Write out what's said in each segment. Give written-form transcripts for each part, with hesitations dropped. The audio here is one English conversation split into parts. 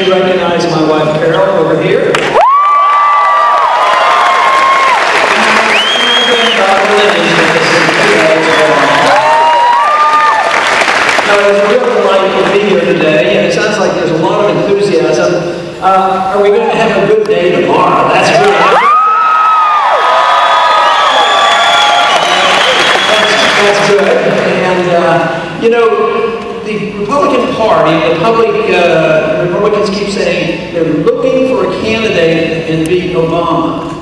should recognize my wife Carol over here. It's a real delight to be here today, and it sounds like there's a lot of enthusiasm. Are we going to have a good day tomorrow? That's good. That's good. And, you know, the Republican Party, Republicans keep saying they're looking for a candidate and beat Obama.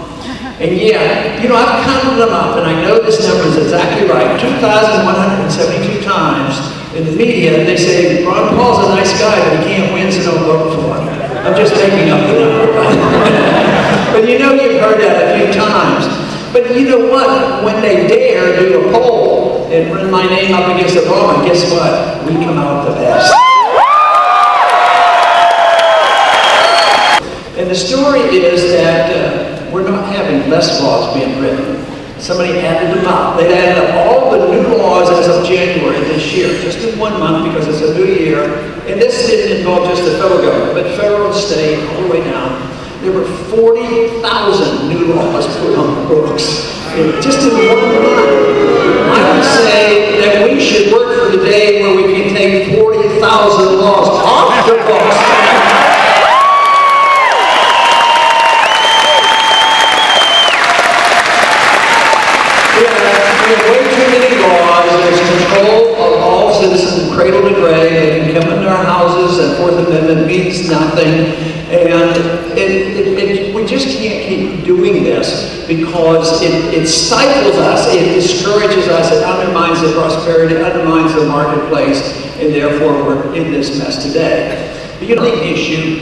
And yeah, you know, I've counted them up, and I know this number is exactly right. 2,172 times in the media, they say, Ron Paul's a nice guy, but he can't win, so don't vote for him. I'm just making up the number. But you know, you've heard that a few times. But you know what? When they dare do a poll and run my name up against Obama, guess what? We come out the best. And the story is that we're not having less laws being written. Somebody added them up. They added up all the new laws as of January this year, just in 1 month because it's a new year. And this didn't involve just the federal government, but federal and state, all the way down. There were 40,000 new laws put on the books, just in 1 month. I would say that we should work for the day where we can take 40,000 laws off the books. We have way too many laws. There's control of all citizens, cradle to grave. They can come into our houses, and Fourth Amendment means nothing. And we just can't keep doing this because it stifles us, it discourages us, it undermines the prosperity, it undermines the marketplace, and therefore we're in this mess today. But you know the issue,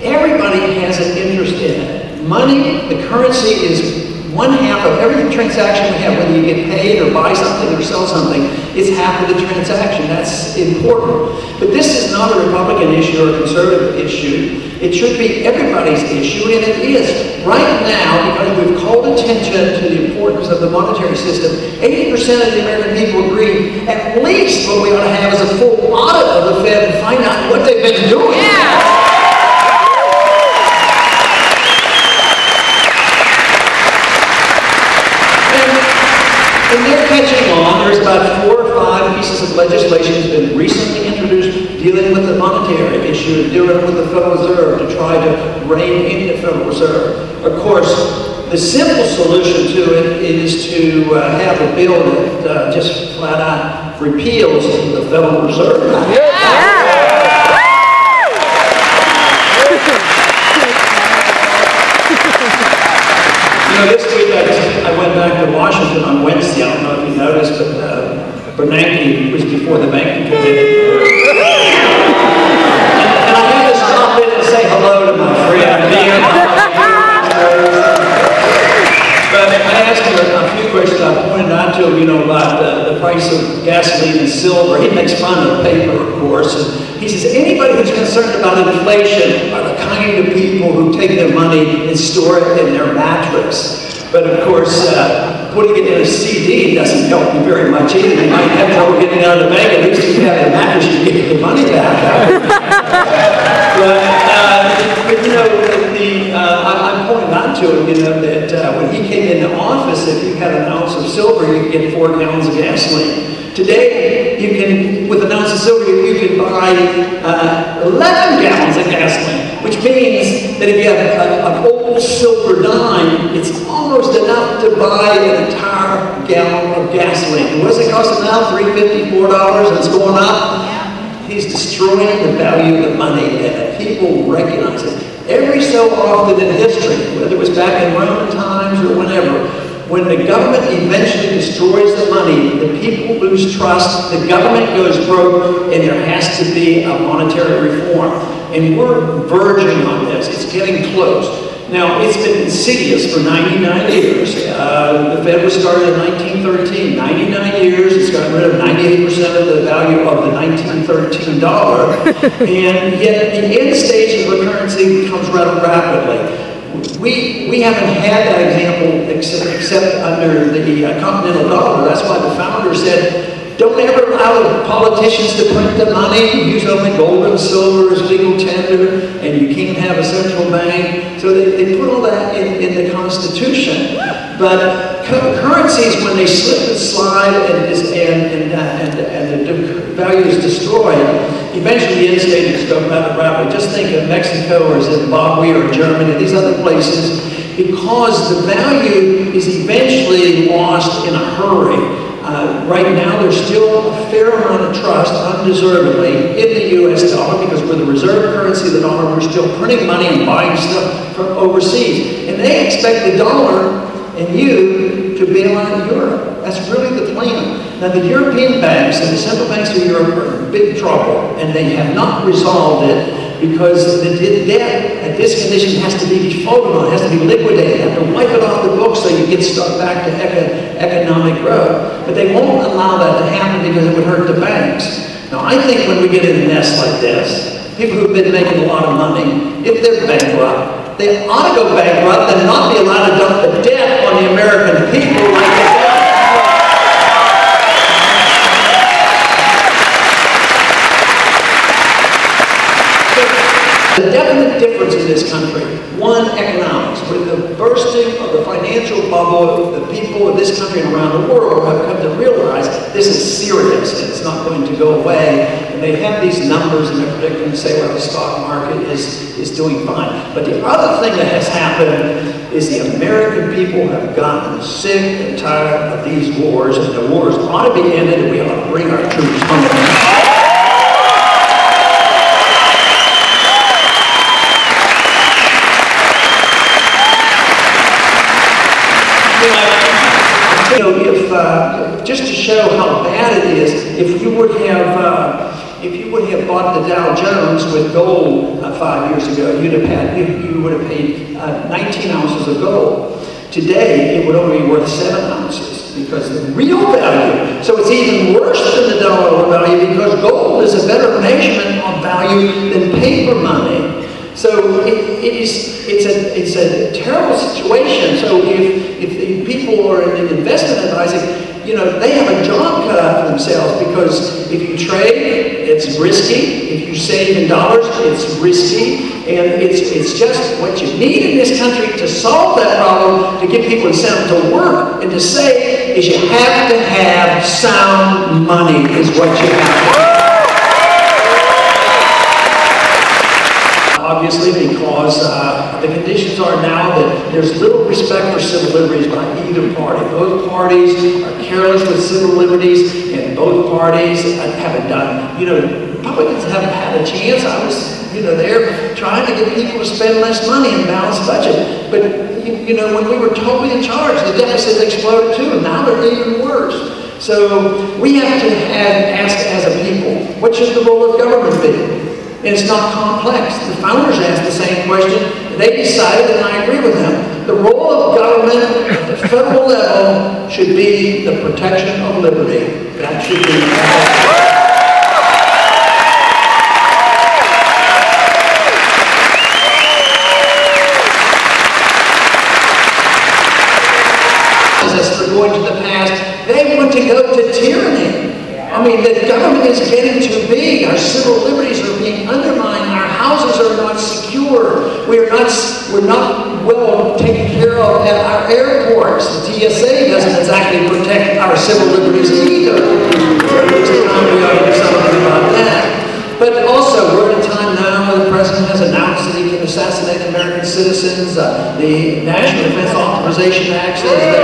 everybody has an interest in it. Money, the currency is 1/2 of every transaction we have, whether you get paid or buy something or sell something, it's half of the transaction. That's important. But this is not a Republican issue or a conservative issue. It should be everybody's issue, and it is. Right now, because we've called attention to the importance of the monetary system, 80% of the American people agree at least what we ought to have is a full audit of the Fed and find out what they've been doing. Yeah. And they're catching on. There's about 4 or 5 pieces of legislation that's been recently introduced dealing with the monetary issue, dealing with the Federal Reserve to try to rein in the Federal Reserve. Of course, the simple solution to it is to have a bill that just flat out repeals the Federal Reserve. You know, this week I went back to Washington on Wednesday. I don't know if you noticed, but Bernanke was before the banking committee. And I had to stop in and say hello to my friend. But I asked him a few questions. I pointed out to him, you know, about the price of gasoline and silver. He makes fun of paper, of course. And he says, anybody who's concerned about inflation are the kind of people who take their money and store it in their mattress. But of course, putting it in a CD doesn't help you very much either. You might have trouble getting out of the bank. At least if you have a mattress, you get your money back. But you know, I'm pointing out to him, you know, that when he came into office, if you had an ounce of silver, you could get 4 gallons of gasoline. Today, you can, with an ounce of silver, you can buy 11 gallons of gasoline, which means that if you have an old silver dime, it's almost enough to buy an entire gallon of gasoline. And what does it cost now? $3.50, $4, and it's going up? He's destroying the value of the money, and people recognize it. Every so often in history, whether it was back in Roman times or whenever, when the government eventually destroys the money, the people lose trust, the government goes broke, and there has to be a monetary reform. And we're verging on this. It's getting close. Now, it's been insidious for 99 years. The Fed was started in 1913. 99 years, it's gotten rid of 98% of the value of the 1913 dollar. And yet, the end stage of the currency comes rather rapidly. We haven't had that example except under the continental dollar. That's why the founder said, don't ever allow the politicians to print the money. Use only gold and silver as legal tender, and you can't have a central bank. So they put all that in the Constitution. But currencies, when they slip and slide and the value is destroyed, eventually the end stages go rather rapidly. Just think of Mexico or Zimbabwe or Germany, these other places, because the value is eventually lost in a hurry. Right now, there's still a fair amount of trust, undeservedly, in the U.S. dollar because we're the reserve currency of the dollar. We're still printing money and buying stuff from overseas. And they expect the dollar and you to bail out Europe. That's really the plan. Now, the European banks and the central banks of Europe are in big trouble, and they have not resolved it because the debt at this condition has to be defaulted on, it has to be liquidated, you have to wipe it off the books so you get stuck back to economic growth. But they won't allow that to happen because it would hurt the banks. Now, I think when we get in a mess like this, people who've been making a lot of money, if they're bankrupt, they ought to go bankrupt and not be allowed to dump the debt on the American people like they do. The definite difference in this country, one, economics. With the bursting of the financial bubble, the people of this country and around the world have come to realize this is serious and it's not going to go away. And they have these numbers and they're predicting to say, well, the stock market is doing fine. But the other thing that has happened is the American people have gotten sick and tired of these wars, and the wars ought to be ended and we ought to bring our troops home. You know, if just to show how bad it is, if you would have bought the Dow Jones with gold 5 years ago, you would have paid 19 ounces of gold. Today, it would only be worth 7 ounces because the real value. So it's even worse than the dollar value because gold is a better measurement of value than paper money. So it's a terrible situation. So if the people are in investment advising, you know, they have a job cut out for themselves because if you trade, it's risky. If you save in dollars, it's risky. And it's just what you need in this country to solve that problem, to give people incentive to work and to save, is you have to have sound money is what you have to have. Obviously, because the conditions are now that there's little respect for civil liberties by either party. Both parties are careless with civil liberties, and both parties haven't done. You know, Republicans haven't had a chance. I was, you know, there trying to get people to spend less money and balance budget. But, you know, when we were totally in charge, the deficits exploded too, and now they're even worse. So we have to ask as a people, what should the role of government be? And it's not complex. The founders asked the same question. They decided, and I agree with them, the role of government at the federal level should be the protection of liberty. That should be as for going to the past, they want to go to tyranny. I mean, the government is getting too big. Our civil liberties are being undermined. Our houses are not secure. We're not well taken care of at our airports. The TSA doesn't exactly protect our civil liberties either. It's time we ought to do something about that. But also, we're at a time now where the president has announced that he can assassinate American citizens. The National Defense Authorization Act says that.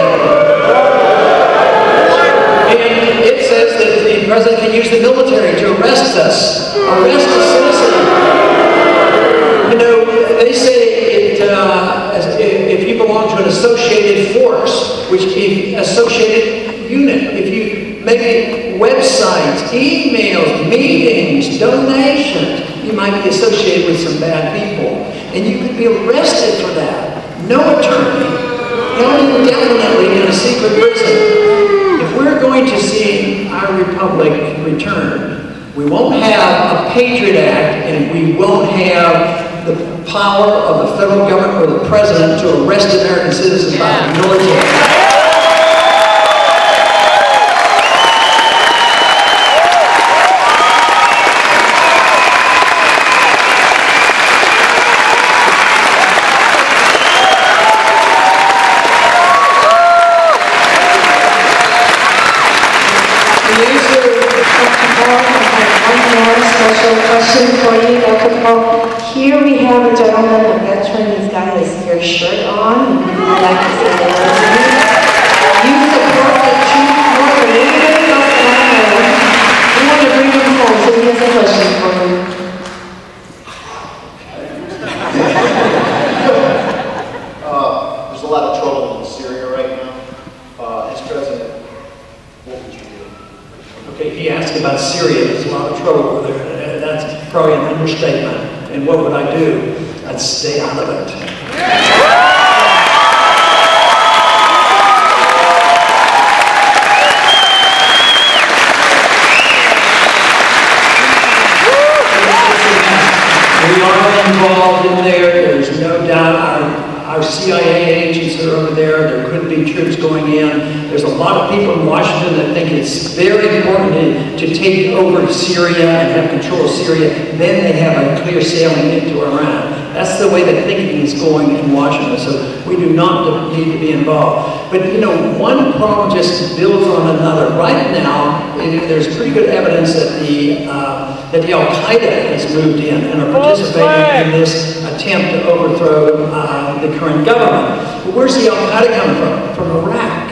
And it says that the president can use the military to arrest us, arrest a citizen. You know, they say if you belong to an associated force, which associated unit, if you maybe websites, emails, meetings, donations, you might be associated with some bad people, and you could be arrested for that. No attorney, held indefinitely in a secret prison. If we're going to see our republic return, we won't have a Patriot Act, and we won't have the power of the federal government or the president to arrest American citizens by the military. question for you, Dr. Paul. Here we have a gentleman, a veteran. He's got his shirt on. I'd like to say that you support the truth more than anybody else that I know. We want to bring him home, so he has a question for you. There's a lot of trouble in Syria right now. As president, what would you do? Okay, he asked about Syria. There's a lot of trouble over there. That's probably an understatement. And what would I do? I'd stay out of it. We are involved in there. There's no doubt. Our CIA agents are over there. There could be troops going in. There's a lot of people in Washington that think it's very important to take over Syria and have control of Syria. Then they have a clear sailing into Iran. That's the way the thinking is going in Washington. So we do not need to be involved. But you know, one problem just builds on another. Right now, there's pretty good evidence that the Al-Qaeda has moved in and are participating in this attempt to overthrow the current government. But where's the Al-Qaeda coming from? From Iraq.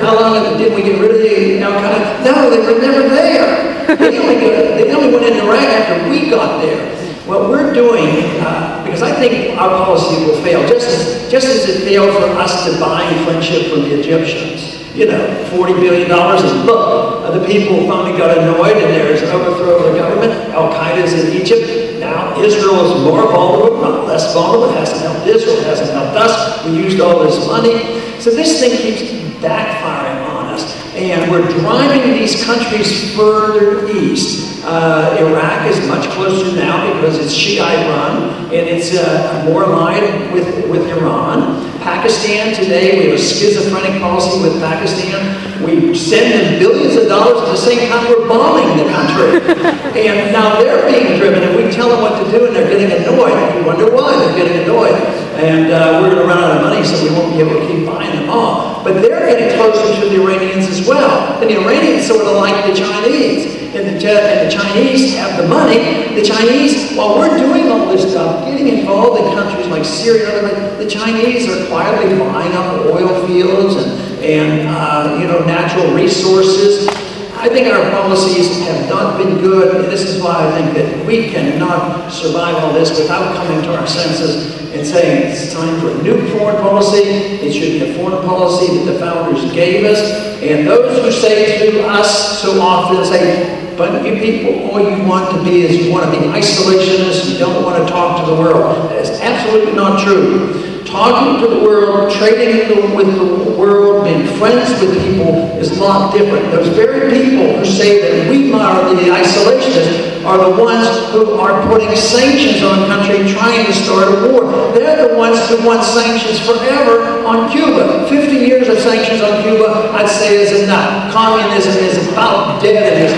How long did we get rid of the Al-Qaeda? No, they were never there. They only went into Iraq after we got there. What we're doing, because I think our policy will fail, just as it failed for us to buy friendship from the Egyptians. You know, $40 billion, and look, the people finally got annoyed and there's an overthrow of the government. Al-Qaeda's in Egypt. Now Israel is more vulnerable, not less vulnerable. It hasn't helped Israel, it hasn't helped us. We used all this money. So this thing keeps backfiring on us. And we're driving these countries further east. Iraq is much closer now because it's Shiite run and it's more aligned with Iran. Pakistan today, we have a schizophrenic policy with Pakistan. We send them billions of dollars at the same time we're bombing the country. And now they're being driven and we tell them what to do and they're getting annoyed. We wonder why they're getting annoyed. And we're going to run out of money so we won't be able to keep buying them all. But they're getting closer to the Iranians as well. And the Iranians sort of like the Chinese. And the Chinese have the money. The Chinese, while we're doing all this stuff, getting involved in countries like Syria, the Chinese are quietly buying up oil fields and natural resources. I think our policies have not been good, and this is why I think that we cannot survive all this without coming to our senses and saying it's time for a new foreign policy. It should be a foreign policy that the founders gave us. And those who say to us so often, say, but you people, all you want to be is you want to be isolationists, you don't want to talk to the world. That is absolutely not true. Talking to the world, trading with the world, being friends with people is a lot different. Those very people who say that we are the isolationists are the ones who are putting sanctions on a country trying to start a war. They're the ones who want sanctions forever on Cuba. 50 years of sanctions on Cuba, I'd say, is enough. Communism is about dead in